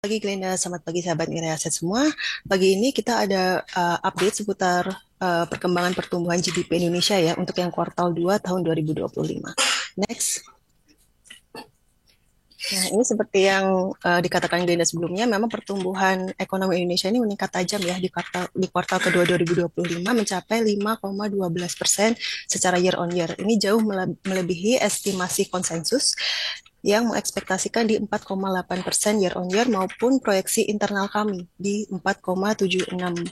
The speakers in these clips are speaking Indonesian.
Pagi Glenda, selamat pagi sahabat Mirai Aset semua. Pagi ini kita ada update seputar perkembangan pertumbuhan GDP Indonesia ya untuk yang kuartal 2 tahun 2025. Next. Nah, ini seperti yang dikatakan Glenda sebelumnya, memang pertumbuhan ekonomi Indonesia ini meningkat tajam ya di kuartal kedua 2025 mencapai 5,12% secara year on year. Ini jauh melebihi estimasi konsensus yang mengekspektasikan di 4,8% year on year maupun proyeksi internal kami di 4,76%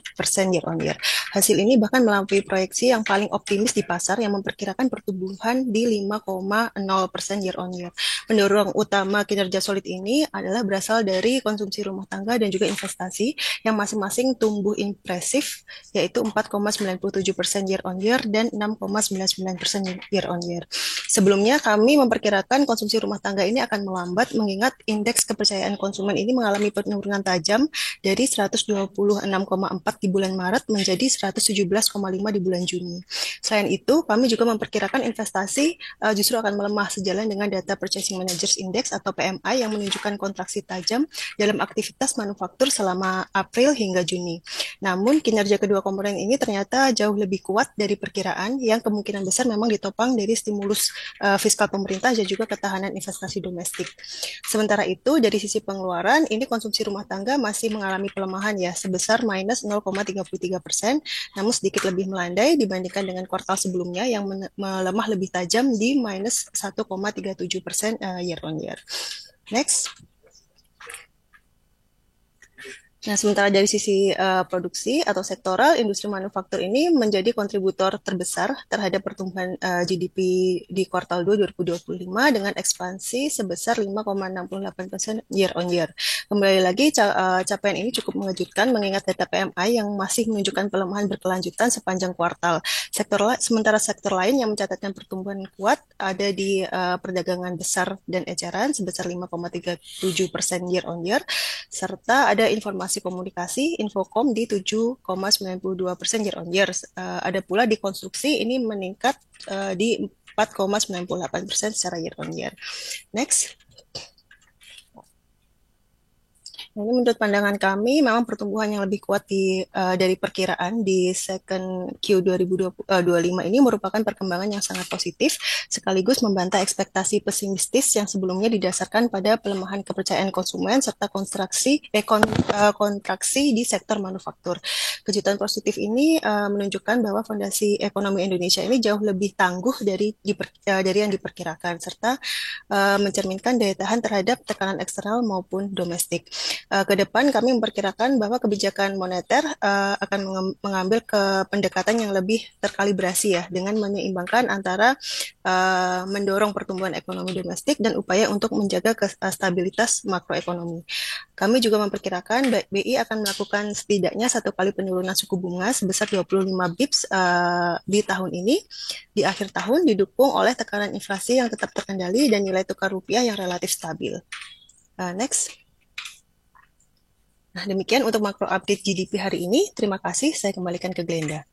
year on year. Hasil ini bahkan melampaui proyeksi yang paling optimis di pasar yang memperkirakan pertumbuhan di 5,0% year on year. Pendorong utama kinerja solid ini adalah berasal dari konsumsi rumah tangga dan juga investasi yang masing-masing tumbuh impresif, yaitu 4,97% year on year dan 6,99% year on year. Sebelumnya kami memperkirakan konsumsi rumah tangga ini akan melambat mengingat indeks kepercayaan konsumen ini mengalami penurunan tajam dari 126,4 di bulan Maret menjadi 117,5 di bulan Juni. Selain itu, kami juga memperkirakan investasi justru akan melemah sejalan dengan data Purchasing Managers Index atau PMI yang menunjukkan kontraksi tajam dalam aktivitas manufaktur selama April hingga Juni. Namun, kinerja kedua komponen ini ternyata jauh lebih kuat dari perkiraan yang kemungkinan besar memang ditopang dari stimulus fiskal pemerintah dan juga ketahanan investasi domestik. Sementara itu, dari sisi pengeluaran, ini konsumsi rumah tangga masih mengalami pelemahan ya, sebesar minus 0,33%, namun sedikit lebih melandai dibandingkan dengan kuartal sebelumnya yang melemah lebih tajam di minus 1,37% year on year. Next. Nah, sementara dari sisi produksi atau sektoral, industri manufaktur ini menjadi kontributor terbesar terhadap pertumbuhan GDP di kuartal 2 2025 dengan ekspansi sebesar 5,68% year on year. Kembali lagi, capaian ini cukup mengejutkan mengingat data PMI yang masih menunjukkan pelemahan berkelanjutan sepanjang kuartal. Sementara sektor lain yang mencatatkan pertumbuhan kuat ada di perdagangan besar dan eceran sebesar 5,37% year on year, serta ada informasi komunikasi, Infokom di 7,92% year on year. Ada pula di konstruksi ini meningkat di 4,98% secara year on year. Next. Nah, ini menurut pandangan kami memang pertumbuhan yang lebih kuat dari perkiraan di second Q 2025 ini merupakan perkembangan yang sangat positif sekaligus membantah ekspektasi pesimistis yang sebelumnya didasarkan pada pelemahan kepercayaan konsumen serta kontraksi di sektor manufaktur. Kejutan positif ini menunjukkan bahwa fondasi ekonomi Indonesia ini jauh lebih tangguh dari yang diperkirakan serta mencerminkan daya tahan terhadap tekanan eksternal maupun domestik. Ke depan kami memperkirakan bahwa kebijakan moneter akan mengambil pendekatan yang lebih terkalibrasi ya dengan menyeimbangkan antara mendorong pertumbuhan ekonomi domestik dan upaya untuk menjaga stabilitas makroekonomi. Kami juga memperkirakan BI akan melakukan setidaknya satu kali penurunan suku bunga sebesar 25 bips di tahun ini di akhir tahun didukung oleh tekanan inflasi yang tetap terkendali dan nilai tukar rupiah yang relatif stabil. Next. Nah, demikian untuk makro update GDP hari ini. Terima kasih, saya kembalikan ke Glenda.